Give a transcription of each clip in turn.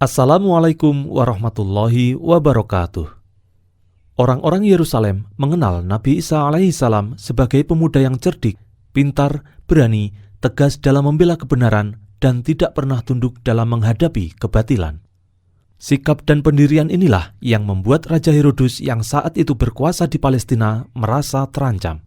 Assalamualaikum warahmatullahi wabarakatuh. Orang-orang Yerusalem mengenal Nabi Isa alaihissalam sebagai pemuda yang cerdik, pintar, berani, tegas dalam membela kebenaran, dan tidak pernah tunduk dalam menghadapi kebatilan. Sikap dan pendirian inilah yang membuat Raja Herodes yang saat itu berkuasa di Palestina merasa terancam.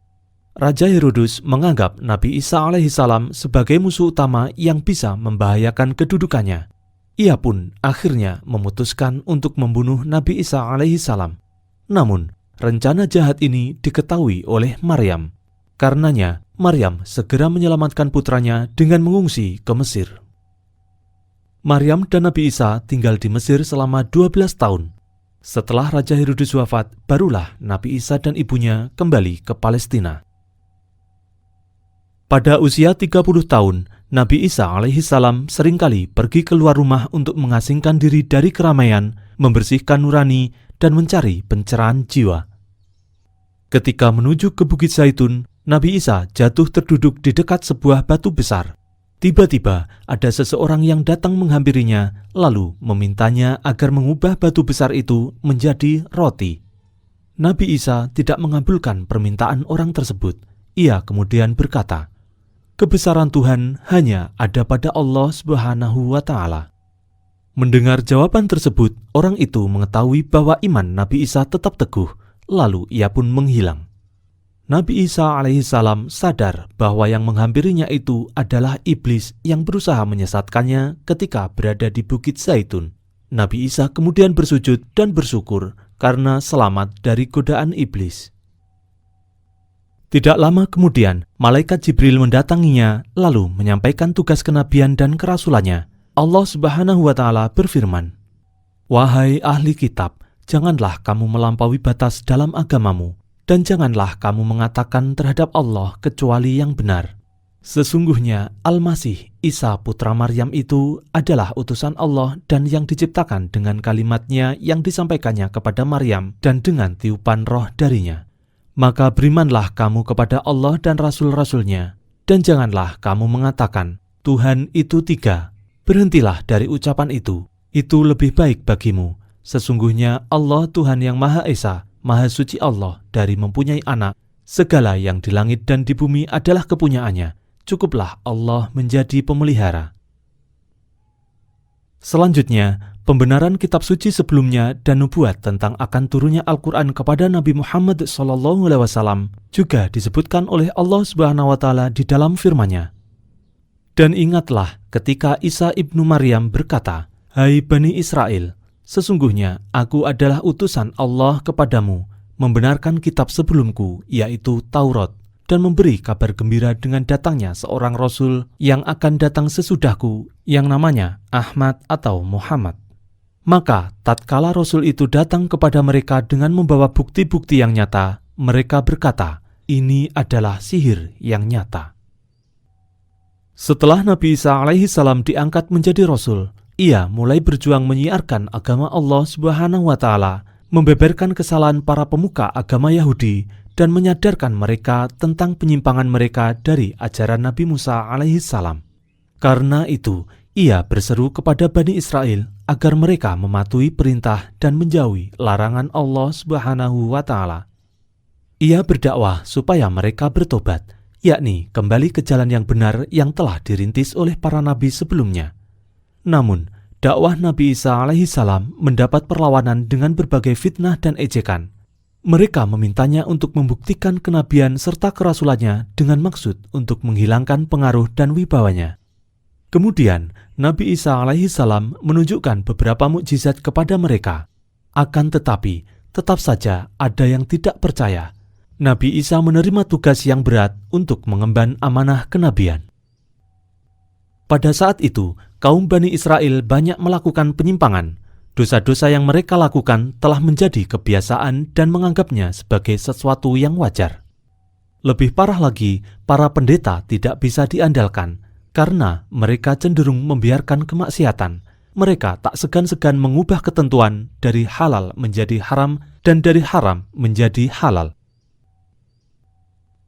Raja Herodes menganggap Nabi Isa alaihissalam sebagai musuh utama yang bisa membahayakan kedudukannya. Ia pun akhirnya memutuskan untuk membunuh Nabi Isa alaihissalam. Namun, rencana jahat ini diketahui oleh Maryam. Karenanya, Maryam segera menyelamatkan putranya dengan mengungsi ke Mesir. Maryam dan Nabi Isa tinggal di Mesir selama 12 tahun. Setelah Raja Herodes wafat, barulah Nabi Isa dan ibunya kembali ke Palestina. Pada usia 30 tahun, Nabi Isa alaihissalam seringkali pergi keluar rumah untuk mengasingkan diri dari keramaian, membersihkan nurani, dan mencari pencerahan jiwa. Ketika menuju ke Bukit Zaitun, Nabi Isa jatuh terduduk di dekat sebuah batu besar. Tiba-tiba ada seseorang yang datang menghampirinya, lalu memintanya agar mengubah batu besar itu menjadi roti. Nabi Isa tidak mengabulkan permintaan orang tersebut. Ia kemudian berkata, "Kebesaran Tuhan hanya ada pada Allah Subhanahu wa Ta'ala." Mendengar jawaban tersebut, orang itu mengetahui bahwa iman Nabi Isa tetap teguh, lalu ia pun menghilang. Nabi Isa alaihissalam sadar bahwa yang menghampirinya itu adalah iblis yang berusaha menyesatkannya ketika berada di Bukit Zaitun. Nabi Isa kemudian bersujud dan bersyukur karena selamat dari godaan iblis. Tidak lama kemudian, malaikat Jibril mendatanginya lalu menyampaikan tugas kenabian dan kerasulannya. Allah Subhanahu wa Ta'ala berfirman, "Wahai ahli kitab, janganlah kamu melampaui batas dalam agamamu, dan janganlah kamu mengatakan terhadap Allah kecuali yang benar. Sesungguhnya Al-Masih, Isa putra Maryam itu adalah utusan Allah dan yang diciptakan dengan kalimatnya yang disampaikannya kepada Maryam dan dengan tiupan roh darinya. Maka berimanlah kamu kepada Allah dan Rasul-Rasulnya, dan janganlah kamu mengatakan, Tuhan itu tiga. Berhentilah dari ucapan itu lebih baik bagimu. Sesungguhnya Allah Tuhan yang Maha Esa, Maha Suci Allah dari mempunyai anak. Segala yang di langit dan di bumi adalah kepunyaannya. Cukuplah Allah menjadi pemelihara." Selanjutnya, pembenaran kitab suci sebelumnya dan nubuat tentang akan turunnya Al-Quran kepada Nabi Muhammad SAW juga disebutkan oleh Allah Subhanahu wa Ta'ala di dalam firman-Nya. "Dan ingatlah ketika Isa ibnu Maryam berkata, 'Hai Bani Israel, sesungguhnya aku adalah utusan Allah kepadamu, membenarkan kitab sebelumku, yaitu Taurat, dan memberi kabar gembira dengan datangnya seorang Rasul yang akan datang sesudahku, yang namanya Ahmad atau Muhammad.' Maka tatkala Rasul itu datang kepada mereka dengan membawa bukti-bukti yang nyata, mereka berkata, 'Ini adalah sihir yang nyata.'" Setelah Nabi Isa alaihissalam diangkat menjadi Rasul, ia mulai berjuang menyiarkan agama Allah Subhanahu wa Ta'ala, membeberkan kesalahan para pemuka agama Yahudi, dan menyadarkan mereka tentang penyimpangan mereka dari ajaran Nabi Musa alaihissalam. Karena itu, ia berseru kepada Bani Israel agar mereka mematuhi perintah dan menjauhi larangan Allah Subhanahu wa Ta'ala. Ia berdakwah supaya mereka bertobat, yakni kembali ke jalan yang benar yang telah dirintis oleh para nabi sebelumnya. Namun, dakwah Nabi Isa alaihissalam mendapat perlawanan dengan berbagai fitnah dan ejekan. Mereka memintanya untuk membuktikan kenabian serta kerasulannya dengan maksud untuk menghilangkan pengaruh dan wibawanya. Kemudian, Nabi Isa alaihissalam menunjukkan beberapa mukjizat kepada mereka. Akan tetapi, tetap saja ada yang tidak percaya. Nabi Isa menerima tugas yang berat untuk mengemban amanah kenabian. Pada saat itu, kaum Bani Israel banyak melakukan penyimpangan. Dosa-dosa yang mereka lakukan telah menjadi kebiasaan dan menganggapnya sebagai sesuatu yang wajar. Lebih parah lagi, para pendeta tidak bisa diandalkan karena mereka cenderung membiarkan kemaksiatan. Mereka tak segan-segan mengubah ketentuan dari halal menjadi haram dan dari haram menjadi halal.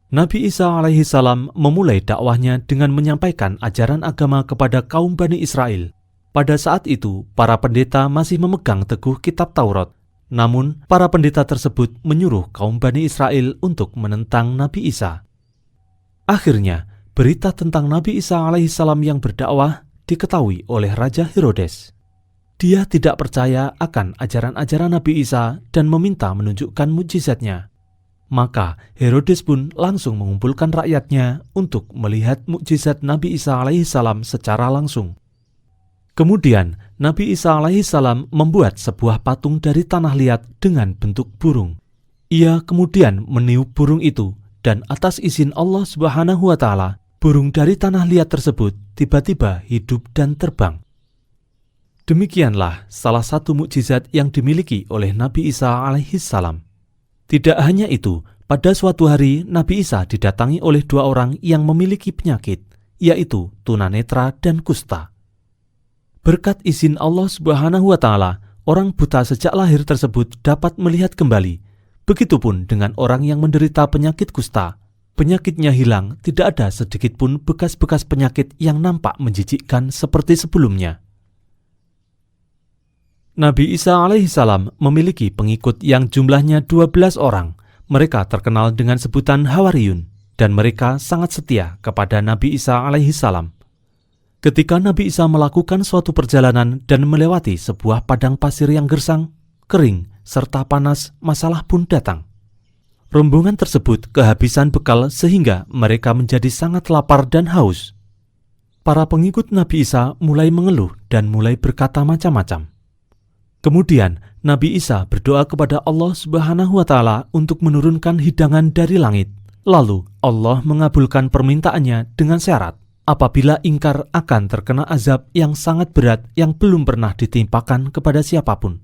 Nabi Isa alaihissalam memulai dakwahnya dengan menyampaikan ajaran agama kepada kaum Bani Israel. Pada saat itu, para pendeta masih memegang teguh kitab Taurat. Namun, para pendeta tersebut menyuruh kaum Bani Israel untuk menentang Nabi Isa. Akhirnya, berita tentang Nabi Isa alaihissalam yang berdakwah diketahui oleh Raja Herodes. Dia tidak percaya akan ajaran-ajaran Nabi Isa dan meminta menunjukkan mukjizatnya. Maka Herodes pun langsung mengumpulkan rakyatnya untuk melihat mukjizat Nabi Isa alaihissalam secara langsung. Kemudian Nabi Isa alaihissalam membuat sebuah patung dari tanah liat dengan bentuk burung. Ia kemudian meniup burung itu, dan atas izin Allah Subhanahu wa Ta'ala, burung dari tanah liat tersebut tiba-tiba hidup dan terbang. Demikianlah salah satu mukjizat yang dimiliki oleh Nabi Isa alaihissalam. Tidak hanya itu, pada suatu hari Nabi Isa didatangi oleh dua orang yang memiliki penyakit, yaitu tunanetra dan kusta. Berkat izin Allah Subhanahu wa Ta'ala, orang buta sejak lahir tersebut dapat melihat kembali. Begitupun dengan orang yang menderita penyakit kusta. Penyakitnya hilang, tidak ada sedikit pun bekas-bekas penyakit yang nampak menjijikkan seperti sebelumnya. Nabi Isa alaihissalam memiliki pengikut yang jumlahnya 12 orang. Mereka terkenal dengan sebutan Hawariyun, dan mereka sangat setia kepada Nabi Isa alaihissalam. Ketika Nabi Isa melakukan suatu perjalanan dan melewati sebuah padang pasir yang gersang, kering, serta panas, masalah pun datang. Rombongan tersebut kehabisan bekal sehingga mereka menjadi sangat lapar dan haus. Para pengikut Nabi Isa mulai mengeluh dan mulai berkata macam-macam. Kemudian Nabi Isa berdoa kepada Allah Subhanahu wa Ta'ala untuk menurunkan hidangan dari langit. Lalu Allah mengabulkan permintaannya dengan syarat, apabila ingkar akan terkena azab yang sangat berat yang belum pernah ditimpakan kepada siapapun.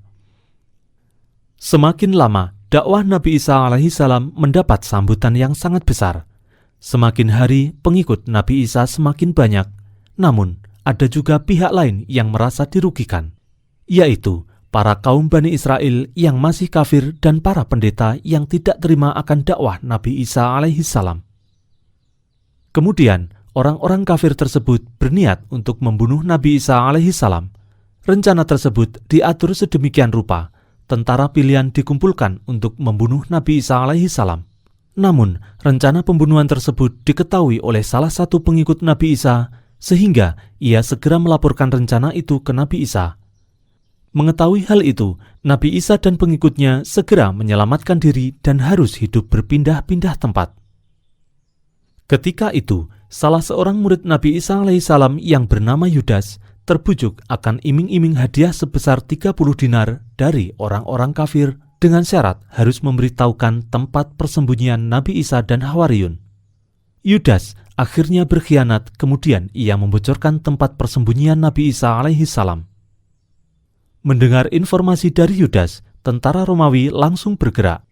Semakin lama, dakwah Nabi Isa alaihissalam mendapat sambutan yang sangat besar. Semakin hari, pengikut Nabi Isa semakin banyak. Namun, ada juga pihak lain yang merasa dirugikan, yaitu para kaum Bani Israel yang masih kafir dan para pendeta yang tidak terima akan dakwah Nabi Isa alaihissalam. Kemudian, orang-orang kafir tersebut berniat untuk membunuh Nabi Isa alaihissalam. Rencana tersebut diatur sedemikian rupa, tentara pilihan dikumpulkan untuk membunuh Nabi Isa alaihissalam. Namun, rencana pembunuhan tersebut diketahui oleh salah satu pengikut Nabi Isa, sehingga ia segera melaporkan rencana itu ke Nabi Isa. Mengetahui hal itu, Nabi Isa dan pengikutnya segera menyelamatkan diri dan harus hidup berpindah-pindah tempat. Ketika itu, salah seorang murid Nabi Isa alaihissalam yang bernama Yudas terbujuk akan iming-iming hadiah sebesar 30 dinar dari orang-orang kafir dengan syarat harus memberitahukan tempat persembunyian Nabi Isa dan Hawariyun. Yudas akhirnya berkhianat, kemudian ia membocorkan tempat persembunyian Nabi Isa alaihissalam. Mendengar informasi dari Yudas, tentara Romawi langsung bergerak.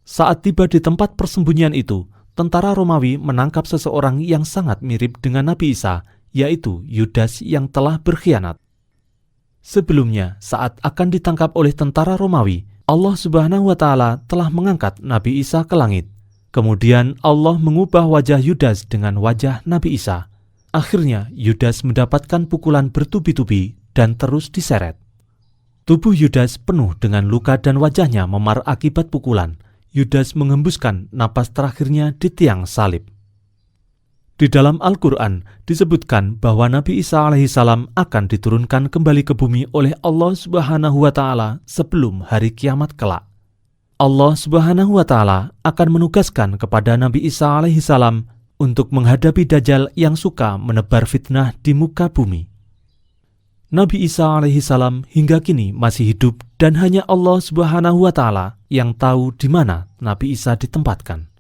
Saat tiba di tempat persembunyian itu, tentara Romawi menangkap seseorang yang sangat mirip dengan Nabi Isa, yaitu Yudas yang telah berkhianat. Sebelumnya, saat akan ditangkap oleh tentara Romawi, Allah Subhanahu wa Ta'ala telah mengangkat Nabi Isa ke langit. Kemudian Allah mengubah wajah Yudas dengan wajah Nabi Isa. Akhirnya Yudas mendapatkan pukulan bertubi-tubi dan terus diseret. Tubuh Yudas penuh dengan luka dan wajahnya memar akibat pukulan. Yudas menghembuskan napas terakhirnya di tiang salib. Di dalam Al-Quran disebutkan bahwa Nabi Isa alaihissalam akan diturunkan kembali ke bumi oleh Allah Subhanahu wa Ta'ala sebelum hari kiamat kelak. Allah Subhanahu wa Ta'ala akan menugaskan kepada Nabi Isa alaihissalam untuk menghadapi Dajjal yang suka menebar fitnah di muka bumi. Nabi Isa alaihissalam hingga kini masih hidup dan hanya Allah Subhanahu wa Ta'ala yang tahu di mana Nabi Isa ditempatkan.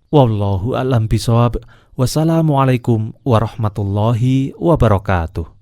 Wallahu a'lam bishawab. Wassalamualaikum warahmatullahi wabarakatuh.